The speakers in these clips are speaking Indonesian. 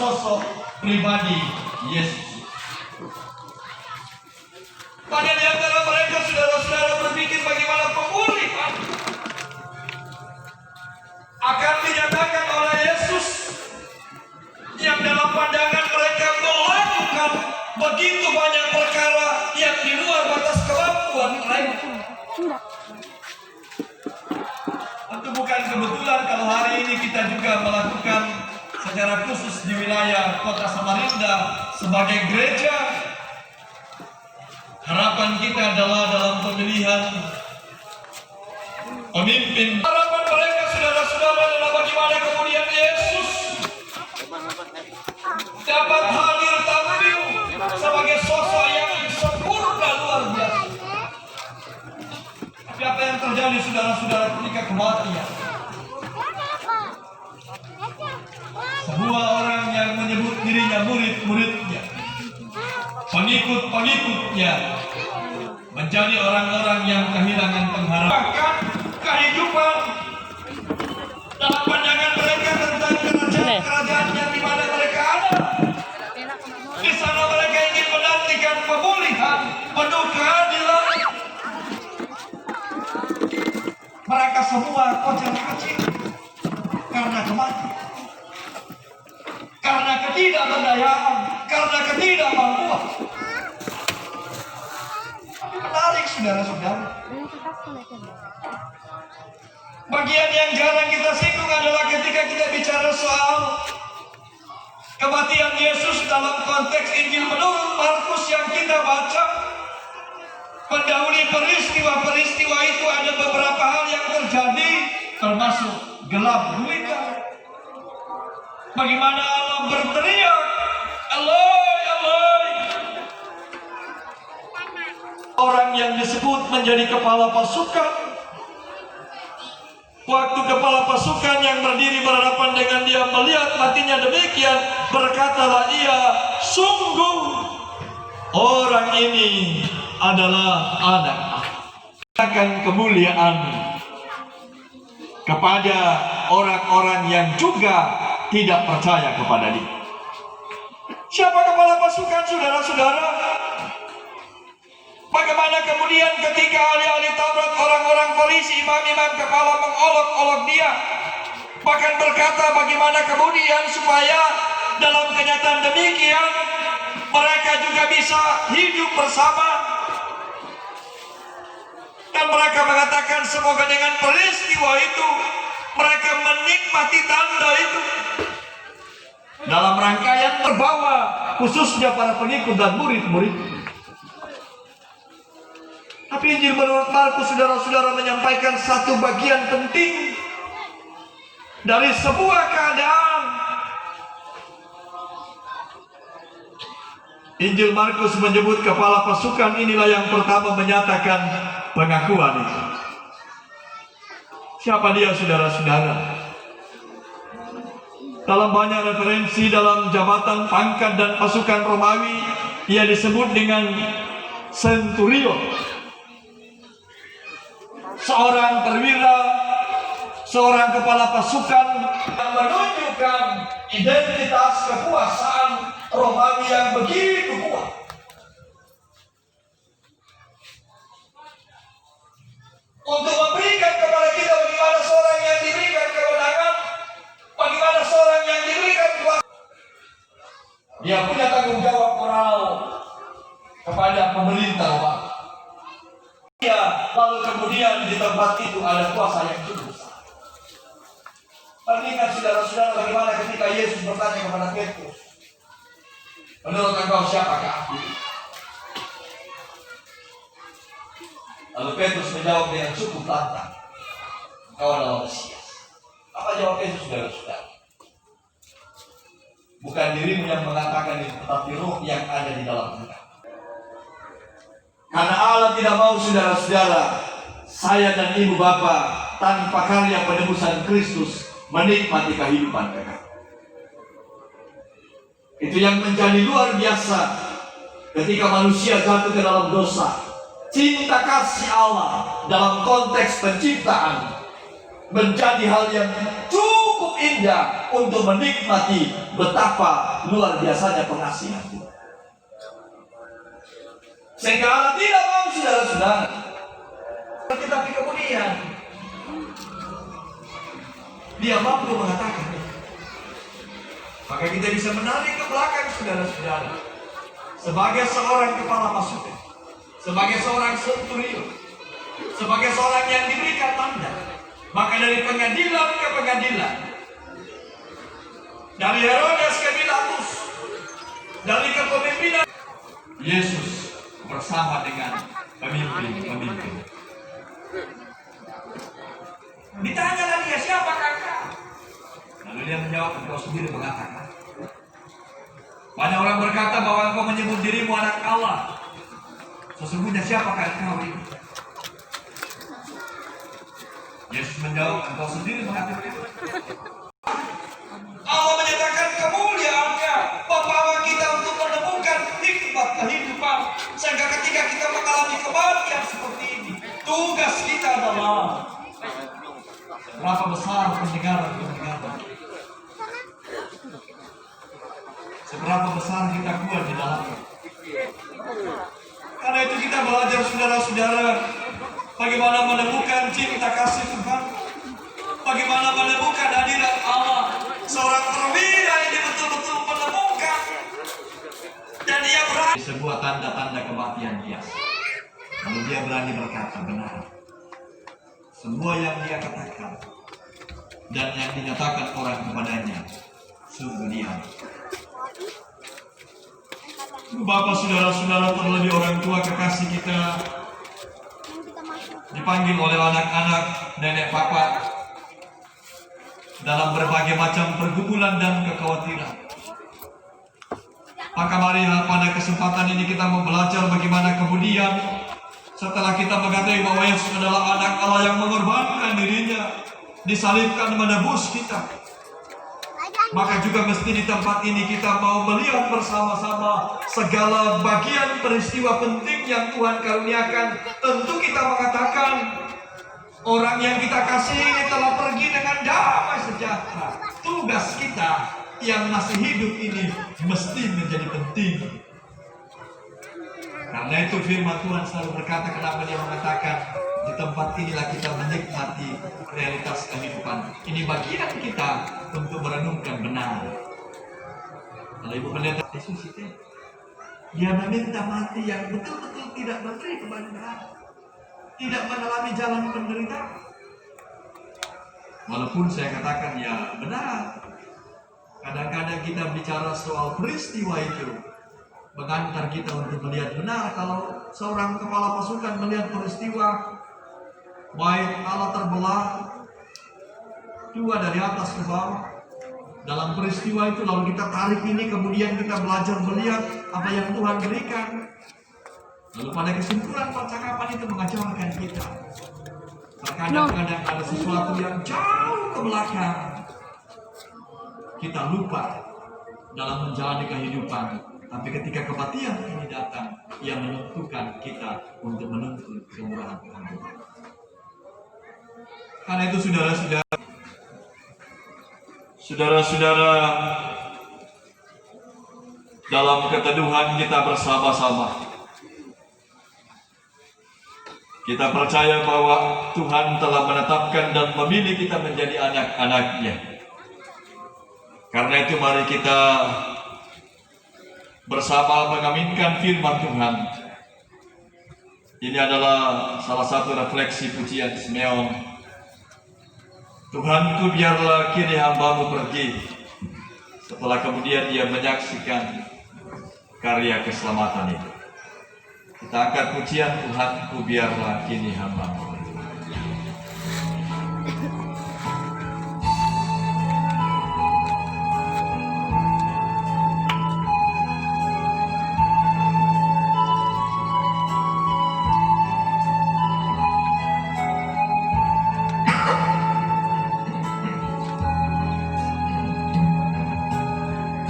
sosok pribadi Yesus. Banyak di antara mereka saudara-saudara berpikir bagaimana pemulihan akan dinyatakan oleh Yesus yang dalam pandangan mereka melakukan begitu banyak perkara yang di luar batas kemampuan mereka. Itu bukan kebetulan kalau hari ini kita juga melakukan secara khusus di wilayah Kota Samarinda sebagai gereja. Harapan kita adalah dalam pemilihan pemimpin. Harapan mereka saudara-saudara adalah bagaimana kemudian Yesus dapat hadir tampil sebagai sosok yang sempurna luar biasa. Tapi apa yang terjadi saudara-saudara ketika kematian? Sebuah orang yang menyebut dirinya murid-muridnya, pengikut-pengikutnya, menjadi orang-orang yang kehilangan pengharapan. Bahkan kehidupan dalam pandangan mereka tentang kerajaan yang di mana mereka ada. Di sana mereka ingin menantikan pemulihan, penuh keadilan. Mereka semua kocar-kacir karena kematian, karena ketidakberdayaan, karena ketidakmampuan. Menarik saudara-saudara. Bagian yang jarang kita singgung adalah ketika kita bicara soal kematian Yesus dalam konteks Injil menurut Markus yang kita baca. Mendahului peristiwa-peristiwa itu ada beberapa hal yang terjadi, termasuk gelap gulita. Bagaimana Allah berteriak, Eloi, Eloi. Orang yang disebut menjadi kepala pasukan, waktu kepala pasukan yang berdiri berhadapan dengan dia melihat matinya demikian, berkatalah ia, sungguh orang ini adalah anak. Akan kemuliaan kepada orang-orang yang juga tidak percaya kepada dia. Siapa kepala pasukan saudara-saudara? Bagaimana kemudian ketika ahli-ahli Taurat, orang-orang polisi, imam-imam kepala mengolok-olok dia, bahkan berkata bagaimana kemudian supaya dalam kenyataan demikian mereka juga bisa hidup bersama. Dan mereka mengatakan semoga dengan peristiwa itu mereka menikmati tanda itu. Dalam rangkaian terbawa khususnya para pengikut dan murid-murid. Tapi Injil menurut Markus saudara-saudara menyampaikan satu bagian penting dari sebuah keadaan. Injil Markus menyebut kepala pasukan inilah yang pertama menyatakan pengakuan itu. Siapa dia saudara-saudara? Dalam banyak referensi dalam jabatan, pangkat dan pasukan Romawi, ia disebut dengan centurion. Seorang perwira, seorang kepala pasukan yang menunjukkan identitas kekuasaan Romawi yang begitu kuat. Untuk memberikan kepada kita bagaimana seorang yang diberikan kewenangan, bagaimana seorang yang diberikan kuasa. Dia punya tanggung jawab moral kepada pemerintah Romawi. Lalu kemudian di tempat itu ada kuasa yang cukup besar. Perhatikan saudara-saudara bagaimana ketika Yesus bertanya kepada Petrus, menurut engkau siapakah aku? Lalu Petrus menjawab dengan cukup lantang, engkau adalah Mesias. Apa jawab Yesus saudara-saudara? Bukan dirimu yang mengatakan itu, tetapi Roh yang ada di dalam engkau. Karena Allah tidak mau saudara-saudara, saya dan ibu bapa tanpa karya penebusan Kristus menikmati kehidupan kekal. Itu yang menjadi luar biasa ketika manusia jatuh ke dalam dosa. Cinta kasih Allah dalam konteks penciptaan menjadi hal yang cukup indah untuk menikmati betapa luar biasanya pengasihan Tuhan. Sehingga Allah tidak mau saudara-saudara. Tetapi kemudian Dia mampu mengatakan. Maka kita bisa menarik ke belakang saudara-saudara. Sebagai seorang kepala pasukan, sebagai seorang centurion, sebagai seorang yang diberikan mandat, maka dari pengadilan ke pengadilan, dari Herodes ke Pilatus, dari kepemimpinan, Yesus bersama dengan pemimpin-pemimpin. Ditanya lagi, ya siapakah engkau? Lalu dia menjawab, engkau sendiri mengatakan. Banyak orang berkata bahwa engkau menyebut dirimu anak Allah. Sesungguhnya siapakah engkau ini? Yesus menjawab, engkau sendiri mengatakan. Allah menyatakan kemuliaannya membawa kita untuk menemukan hikmat kehidupan. Sehingga ketika kita mengalami kematian seperti ini, tugas kita adalah berapa besar pendengaran. Seberapa besar kita kuat di dalamnya. Karena itu kita belajar saudara-saudara bagaimana menemukan cinta kasih Tuhan, bagaimana menemukan hadirat Allah. Seorang perwira ini betul-betul menemukan dan dia berani sebuah tanda-tanda kematian dia. Lalu dia berani berkata benar. Semua yang dia katakan dan yang dinyatakan orang kepadanya sungguh dia. Bapak, saudara-saudara, terlebih orang tua kekasih kita dipanggil oleh anak-anak, nenek papa dalam berbagai macam pergumulan dan kekhawatiran. Maka mari pada kesempatan ini kita mau belajar bagaimana kemudian setelah kita mengatakan bahwa Yesus adalah anak Allah yang mengorbankan dirinya, disalibkan menebus kita. Maka juga mesti di tempat ini kita mau melihat bersama-sama segala bagian peristiwa penting yang Tuhan karuniakan. Tentu kita mengatakan orang yang kita kasihi telah pergi dengan damai sejahtera. Tugas kita yang masih hidup ini mesti menjadi penting. Karena itu firman Tuhan selalu berkata, kenapa dia mengatakan di tempat inilah kita menikmati realitas kehidupan. Ini bagian kita untuk merenungkan benar. Kalau Ibu Pendeta Yesus itu, dia meminta mati yang betul-betul tidak memberi kebenaran, tidak mengalami jalan penderitaan. Walaupun saya katakan ya benar, kadang-kadang kita bicara soal peristiwa itu mengantar kita untuk melihat benar. Kalau seorang kepala pasukan melihat peristiwa baik Allah terbelah dua dari atas ke bawah dalam peristiwa itu, lalu kita tarik ini, kemudian kita belajar melihat apa yang Tuhan berikan, lalu pada kesimpulan percakapan itu mengajarkan kita terkadang-kadang ada sesuatu yang jauh ke belakang kita lupa dalam menjalani kehidupan. Tapi ketika kematian ini datang, ia menentukan kita untuk menuntut kemurahan Tuhan. Karena itu saudara-saudara, dalam keteduhan kita bersama-sama, kita percaya bahwa Tuhan telah menetapkan dan memilih kita menjadi anak-anak-Nya. Karena itu mari kita bersama mengaminkan firman Tuhan. Ini adalah salah satu refleksi pujian Simeon. Tuhanku, biarlah kini hamba-Mu pergi, setelah kemudian dia menyaksikan karya keselamatan itu. Kita angkat pujian, Tuhanku, biarlah kini hamba-Mu pergi.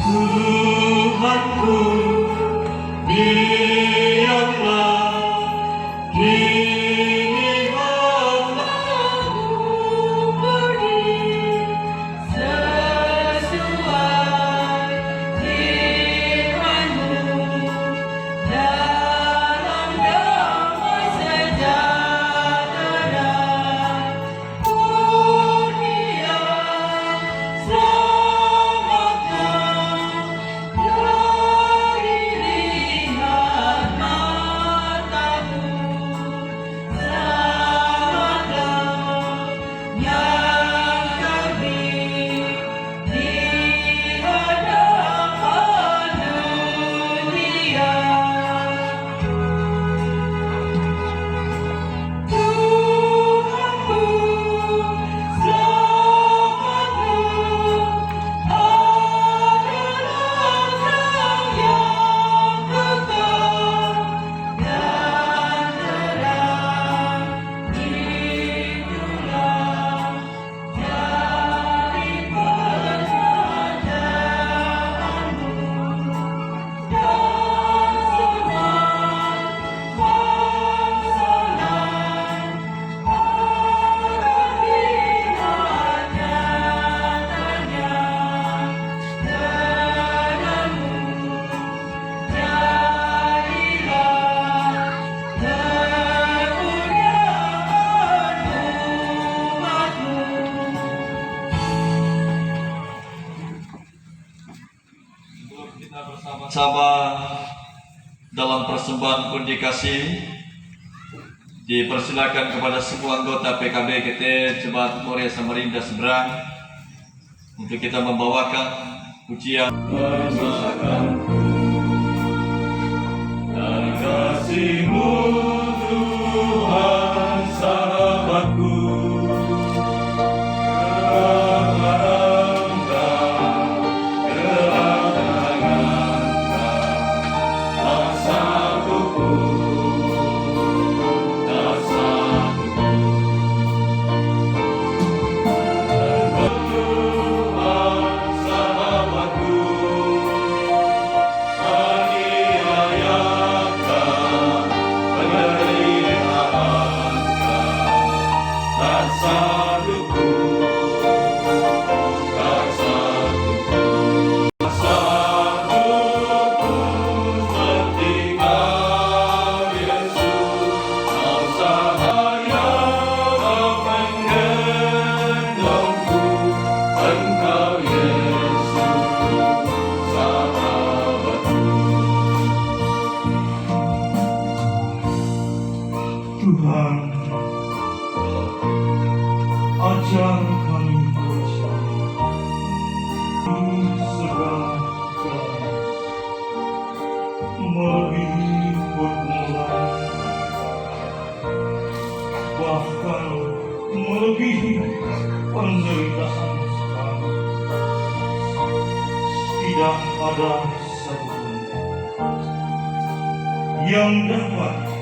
Tuhanku, biarlah kini hamba-Mu pergi sesuai kita bersama-sama dalam persembahan pundi kasih. Dipersilakan kepada semua anggota PKB KT Jemaat Moria Samarinda Seberang untuk kita membawakan pujian. Dan kasih-Mu Tuhan sahabatku, Tuhan, ajar kami percaya segala melebihi pergumulan, bahkan melebihi penderitaan sekarang. Tidak ada satu pun yang dapat